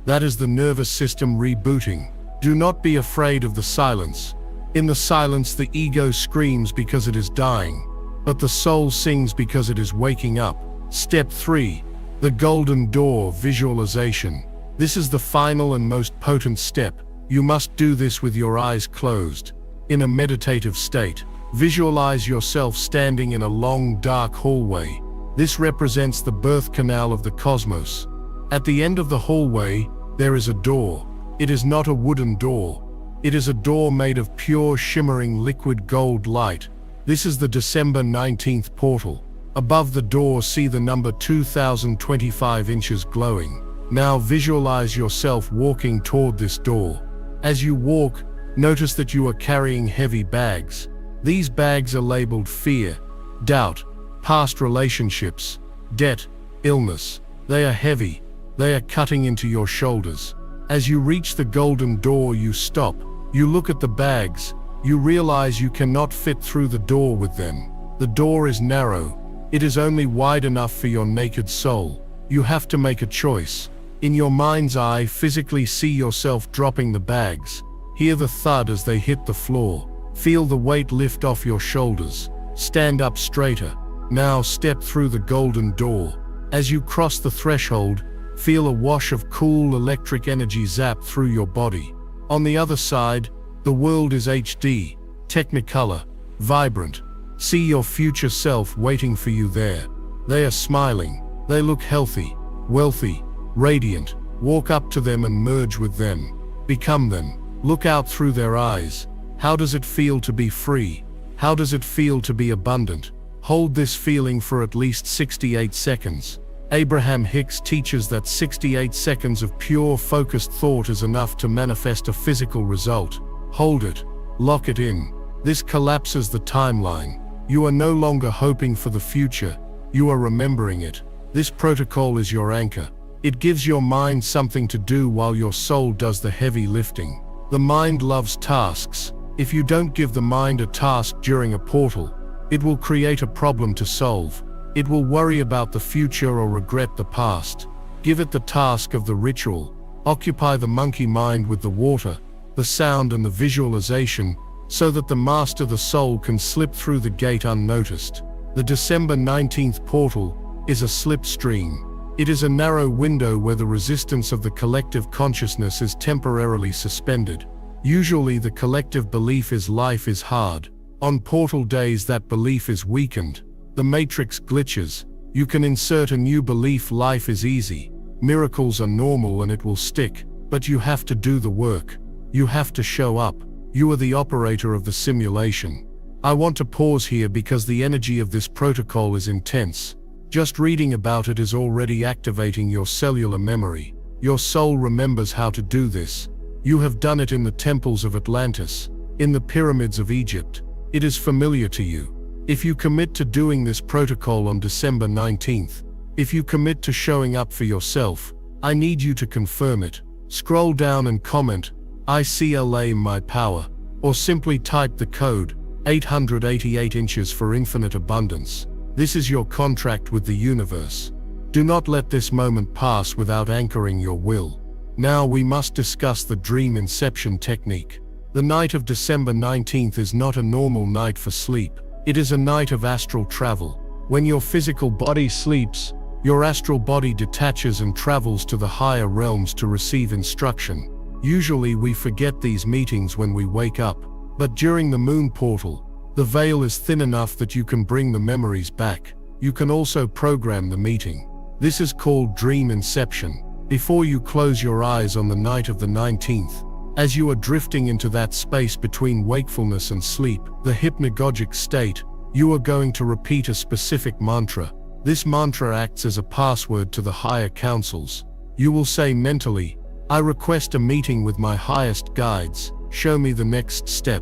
That is the nervous system rebooting. Do not be afraid of the silence. In the silence, the ego screams because it is dying, but the soul sings because it is waking up. Step 3. The Golden Door Visualization. This is the final and most potent step. You must do this with your eyes closed. In a meditative state, visualize yourself standing in a long, dark hallway. This represents the birth canal of the cosmos. At the end of the hallway, there is a door. It is not a wooden door. It is a door made of pure, shimmering liquid gold light. This is the December 19th portal. Above the door, see the number 2025 inches glowing. Now visualize yourself walking toward this door. As you walk, notice that you are carrying heavy bags. These bags are labeled fear, doubt, past relationships, debt, illness. They are heavy. They are cutting into your shoulders. As you reach the golden door, you stop. You look at the bags. You realize you cannot fit through the door with them. The door is narrow. It is only wide enough for your naked soul. You have to make a choice. In your mind's eye, physically see yourself dropping the bags. Hear the thud as they hit the floor. Feel the weight lift off your shoulders. Stand up straighter. Now step through the golden door. As you cross the threshold, feel a wash of cool electric energy zap through your body. On the other side, the world is HD, technicolor, vibrant. See your future self waiting for you there. They are smiling. They look healthy, wealthy, radiant. Walk up to them and merge with them. Become them. Look out through their eyes. How does it feel to be free? How does it feel to be abundant? Hold this feeling for at least 68 seconds. Abraham Hicks teaches that 68 seconds of pure focused thought is enough to manifest a physical result. Hold it. Lock it in. This collapses the timeline. You are no longer hoping for the future. You are remembering it. This protocol is your anchor. It gives your mind something to do while your soul does the heavy lifting. The mind loves tasks. If you don't give the mind a task during a portal, it will create a problem to solve. It will worry about the future or regret the past. Give it the task of the ritual. Occupy the monkey mind with the water, the sound and the visualization, so that the master, the soul, can slip through the gate unnoticed. The December 19th portal is a slipstream. It is a narrow window where the resistance of the collective consciousness is temporarily suspended. Usually the collective belief is life is hard. On portal days that belief is weakened. The matrix glitches. You can insert a new belief: life is easy. Miracles are normal and it will stick. But you have to do the work. You have to show up. You are the operator of the simulation. I want to pause here because the energy of this protocol is intense. Just reading about it is already activating your cellular memory. Your soul remembers how to do this. You have done it in the temples of Atlantis, in the pyramids of Egypt. It is familiar to you. If you commit to doing this protocol on December 19th, if you commit to showing up for yourself, I need you to confirm it. Scroll down and comment, "I CLA my power," or simply type the code, 888 inches for infinite abundance. This is your contract with the universe. Do not let this moment pass without anchoring your will. Now we must discuss the dream inception technique. The night of December 19th is not a normal night for sleep. It is a night of astral travel. When your physical body sleeps, your astral body detaches and travels to the higher realms to receive instruction. Usually we forget these meetings when we wake up, but during the moon portal, the veil is thin enough that you can bring the memories back. You can also program the meeting. This is called dream inception. Before you close your eyes on the night of the 19th, as you are drifting into that space between wakefulness and sleep, the hypnagogic state, you are going to repeat a specific mantra. This mantra acts as a password to the higher councils. You will say mentally, I request a meeting with my highest guides. Show me the next step.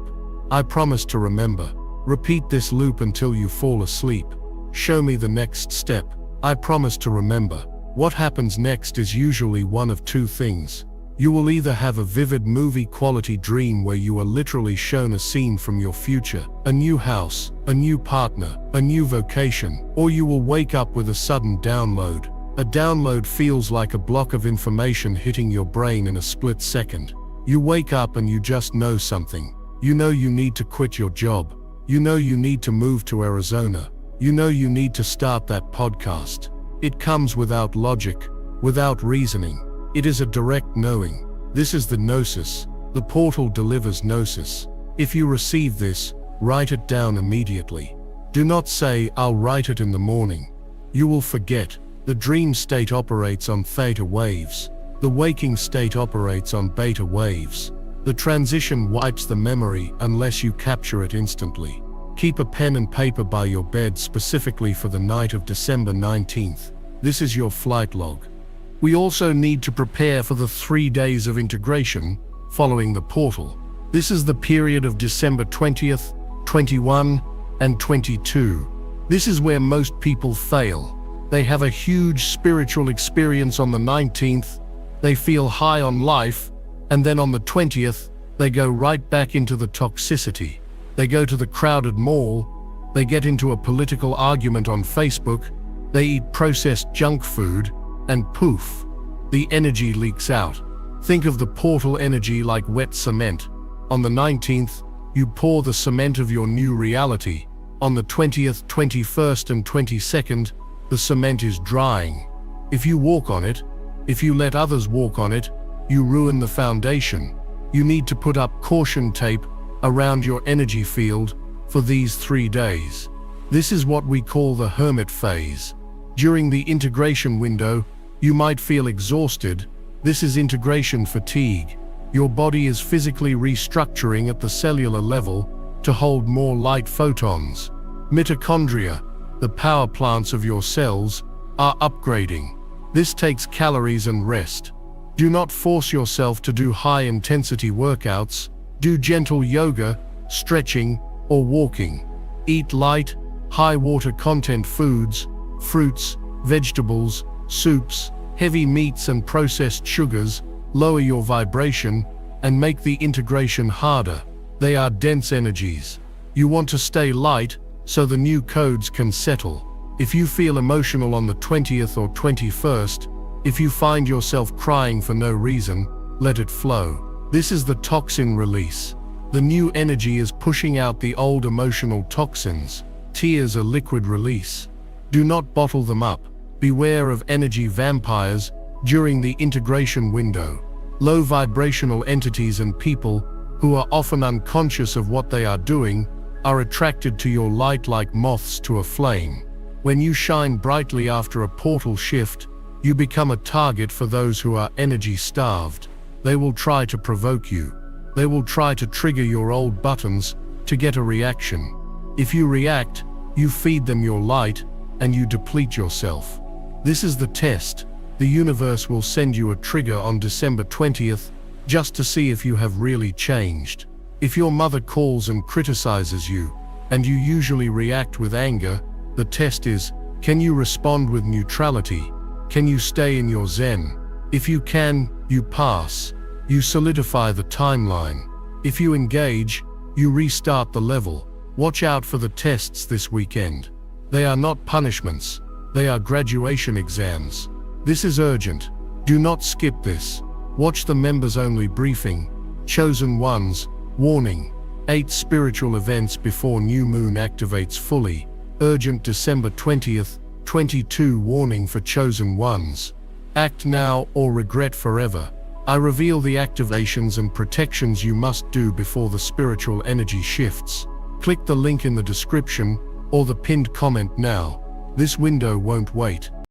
I promise to remember. Repeat this loop until you fall asleep. Show me the next step. I promise to remember. What happens next is usually one of two things. You will either have a vivid movie-quality dream where you are literally shown a scene from your future, a new house, a new partner, a new vocation, or you will wake up with a sudden download. A download feels like a block of information hitting your brain in a split second. You wake up and you just know something. You know you need to quit your job. You know you need to move to Arizona. You know you need to start that podcast. It comes without logic, without reasoning. It is a direct knowing. This is the gnosis. The portal delivers gnosis. If you receive this, write it down immediately. Do not say, I'll write it in the morning. You will forget. The dream state operates on theta waves. The waking state operates on beta waves. The transition wipes the memory unless you capture it instantly. Keep a pen and paper by your bed specifically for the night of December 19th. This is your flight log. We also need to prepare for the 3 days of integration following the portal. This is the period of December 20th, 21, and 22. This is where most people fail. They have a huge spiritual experience on the 19th, they feel high on life, and then on the 20th, they go right back into the toxicity. They go to the crowded mall, they get into a political argument on Facebook, they eat processed junk food, and poof, the energy leaks out. Think of the portal energy like wet cement. On the 19th, you pour the cement of your new reality. On the 20th, 21st, and 22nd, the cement is drying. If you walk on it, if you let others walk on it, you ruin the foundation. You need to put up caution tape around your energy field for these 3 days. This is what we call the hermit phase. During the integration window, you might feel exhausted. This is integration fatigue. Your body is physically restructuring at the cellular level to hold more light photons. Mitochondria, the power plants of your cells, are upgrading. This takes calories and rest. Do not force yourself to do high-intensity workouts. Do gentle yoga, stretching, or walking. Eat light, high-water content foods, fruits, vegetables, soups, heavy meats and processed sugars. Lower your vibration and make the integration harder. They are dense energies. You want to stay light so the new codes can settle. If you feel emotional on the 20th or 21st, if you find yourself crying for no reason, let it flow. This is the toxin release. The new energy is pushing out the old emotional toxins. Tears are liquid release. Do not bottle them up. Beware of energy vampires during the integration window. Low vibrational entities and people who are often unconscious of what they are doing are attracted to your light like moths to a flame. When you shine brightly after a portal shift, you become a target for those who are energy starved. They will try to provoke you. They will try to trigger your old buttons to get a reaction. If you react, you feed them your light and you deplete yourself. This is the test. The universe will send you a trigger on December 20th just to see if you have really changed. If your mother calls and criticizes you, and you usually react with anger, the test is, can you respond with neutrality? Can you stay in your zen? If you can, you pass. You solidify the timeline. If you engage, you restart the level. Watch out for the tests this weekend. They are not punishments. They are graduation exams. This is urgent. Do not skip this. Watch the members-only briefing. Chosen ones. Warning. 8 spiritual events before new moon activates fully. Urgent December 20th, 22 warning for chosen ones. Act now or regret forever. I reveal the activations and protections you must do before the spiritual energy shifts. Click the link in the description or the pinned comment now. This window won't wait.